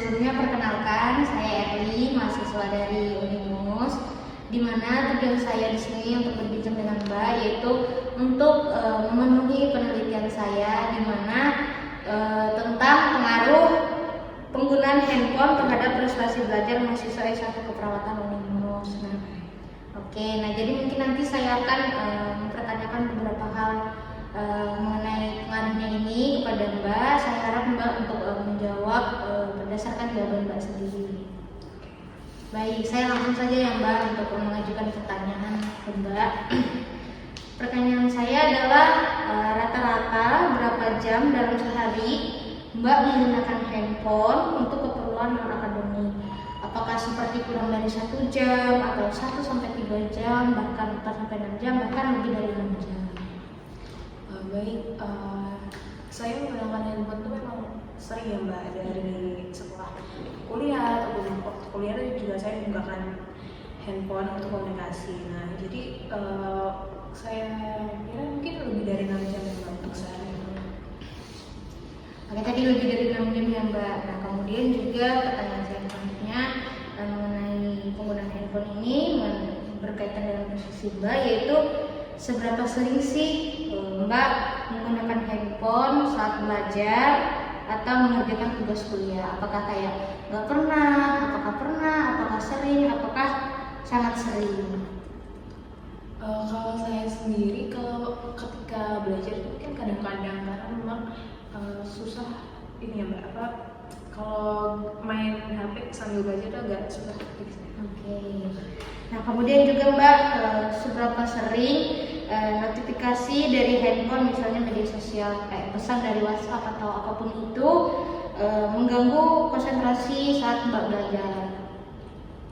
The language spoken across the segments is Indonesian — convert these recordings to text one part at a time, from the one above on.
sebelumnya perkenalkan, saya Erli, mahasiswa dari Unimus, di mana tujuan saya di sini untuk berbincang dengan Mbak yaitu untuk memenuhi penelitian saya di mana tentang pengaruh penggunaan handphone terhadap prestasi belajar mahasiswa S1 Keperawatan Unimus. Nah, jadi mungkin nanti saya akan mempertanyakan beberapa hal mengenai pengaruhnya ini kepada Mbak. Saya harap Mbak untuk menjawab berdasarkan jawaban Mbak sendiri. Baik, saya langsung saja ya Mbak untuk mengajukan pertanyaan ke Mbak. Pertanyaan saya adalah rata-rata berapa jam dalam sehari Mbak menggunakan handphone untuk keperluan non-akademik? Apakah seperti kurang dari 1 jam atau 1 sampai 3 jam, bahkan 4 sampai 6 jam, bahkan lebih dari 6 jam? Baik, saya menggunakan handphone itu memang sering ya Mbak, dari sekolah kuliah ataupun waktu kuliah juga saya menggunakan handphone untuk komunikasi. Nah, jadi saya kira mungkin lebih dari 6 jam ya Mbak untuk sehari. Oke, tadi lebih dari 6 jam ya Mbak. Nah, kemudian juga pertanyaan saya selanjutnya mengenai penggunaan handphone ini berkaitan dengan posisi Mbak, yaitu seberapa sering sih Mbak menggunakan handphone saat belajar atau mengerjakan tugas kuliah? Apakah kayak nggak pernah, apakah sering, apakah sangat sering? Kalau saya sendiri, kalau ketika belajar itu mungkin kadang-kadang karena memang susah ini ya Mbak, kalau main HP sambil belajar itu agak susah. Oke. Nah, kemudian juga Mbak, seberapa sering notifikasi dari handphone, misalnya media sosial kayak pesan dari WhatsApp atau apapun itu mengganggu konsentrasi saat Mbak belajar?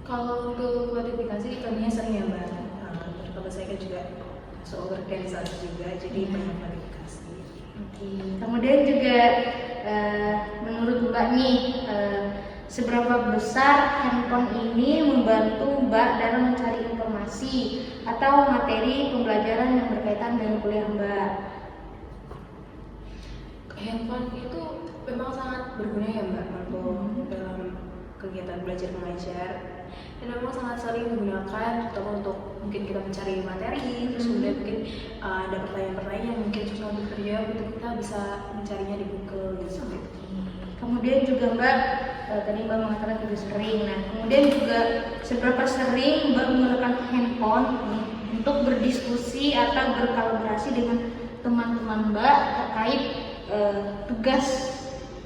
Kalau untuk notifikasi tentunya sering ya Mbak. Kalau saya kan juga soal organisasi juga, jadi banyak notifikasi. Oke. Kemudian juga menurut Mbak nih, seberapa besar handphone ini membantu Mbak dalam mencari informasi atau materi pembelajaran yang berkaitan dengan kuliah Mbak? Handphone itu memang sangat berguna ya Mbak untuk dalam kegiatan belajar mengajar, dan memang sangat sering digunakan atau untuk mungkin kita mencari materi, terus kemudian mungkin ada pertanyaan-pertanyaan yang mungkin susah untuk terjawab, itu kita bisa mencarinya di Google gitu. Kemudian juga Mbak, tadi Mbak mengatakan juga sering. Nah, kemudian juga seberapa sering Mbak menggunakan handphone untuk berdiskusi atau berkolaborasi dengan teman-teman Mbak terkait tugas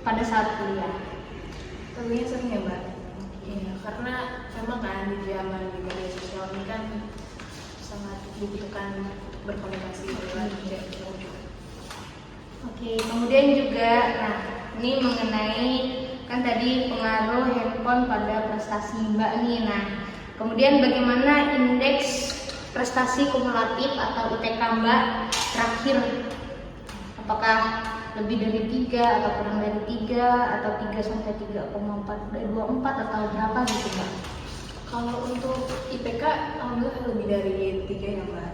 pada saat kuliah? Tentunya sering ya Mbak. Ya, karena memang kan di zaman di media sosial ini kan sangat dibutuhkan untuk berkomunikasi dengan jauh. Oke, kemudian juga, nah ini mengenai kan tadi pengaruh handphone pada prestasi Mbak nih. Nah, kemudian bagaimana indeks prestasi kumulatif atau IPK Mbak terakhir? Apakah lebih dari 3 atau kurang dari 3 atau 3 sampai 3,424 atau berapa gitu Mbak? Kalau untuk IPK alhamdulillah lebih dari 3 ya Mbak.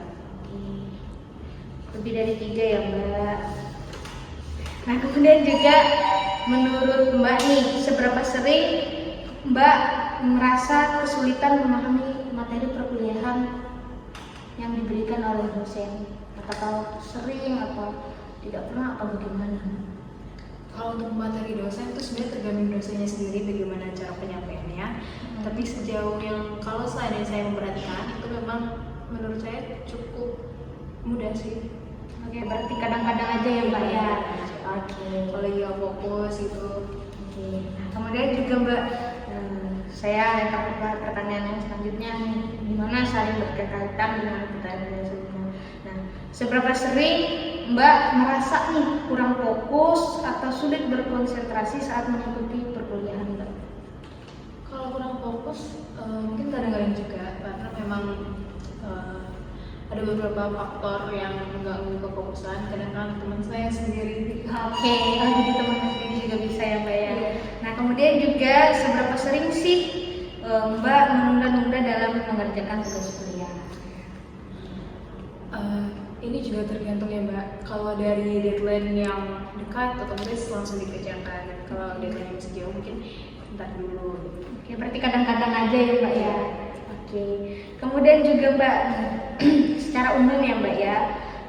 Lebih dari 3 ya Mbak. Nah, kemudian juga menurut Mbak nih, seberapa sering Mbak merasa kesulitan memahami materi perkuliahan yang diberikan oleh dosen? Apakah sering atau tidak pernah atau bagaimana? Kalau untuk materi dosen itu sebenarnya tergantung dosennya sendiri bagaimana cara penyampaiannya. Tapi sejauh yang kalau saya memperhatikan itu memang menurut saya cukup mudah sih. Oke, berarti kadang-kadang aja ya Mbak ya. Oke, kalau dia fokus itu. Oke. Nah, kemudian juga Mbak, saya akan pertanyaan yang selanjutnya nih, dimana saling berkaitan dengan pertanyaan sebelumnya. Nah, seberapa sering Mbak merasa nih kurang fokus atau sulit berkonsentrasi saat mengikuti perkuliahan Mbak? Kalau kurang fokus, mungkin kadang-kadang juga karena memang ada beberapa faktor yang mengganggu kefokusan. Kadang-kadang teman saya sendiri. Oke, jadi teman sendiri juga bisa ya Mbak ya. Nah, kemudian juga seberapa sering sih Mbak menunda-nunda dalam mengerjakan tugas kuliah? Ini juga tergantung ya Mbak. Kalau dari deadline yang dekat otomatis langsung dikerjakan. Kalau deadline yang masih jauh mungkin ntar dulu. Oke, berarti kadang-kadang aja ya Mbak ya. Oke, kemudian juga Mbak, secara umum ya Mbak ya,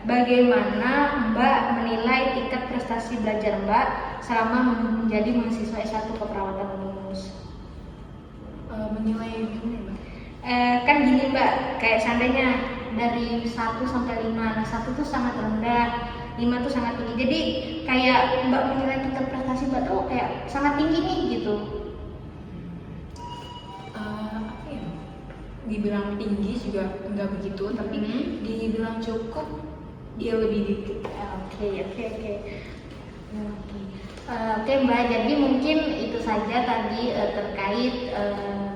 bagaimana Mbak menilai tingkat prestasi belajar Mbak selama menjadi mahasiswa S1 keperawatan Unmus? Menilai gimana ya, Mbak? Kan gini Mbak, kayak seandainya dari 1 sampai 5, nah 1 tuh sangat rendah, 5 tuh sangat tinggi. Jadi kayak Mbak menilai tingkat prestasi Mbak tuh kayak sangat tinggi nih gitu. Apa ya? Dibilang tinggi juga enggak begitu, tapi dibilang cukup dia lebih dikit. Oke. Oke Mbak, jadi mungkin itu saja tadi terkait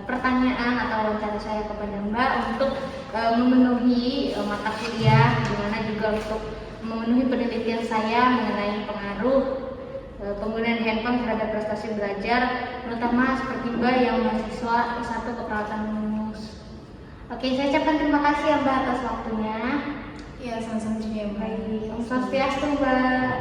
pertanyaan atau wawancara saya kepada Mbak untuk memenuhi mata kuliah, dimana juga untuk memenuhi penelitian saya mengenai pengaruh penggunaan handphone terhadap prestasi belajar, terutama seperti Mbak yang mahasiswa S1 keperawatan Unmus. Oke, saya ucapkan terima kasih ya Mbak atas waktunya. Ya, sama-sama juga ya, Mbak. Baik, Om Swastiastu Mbak.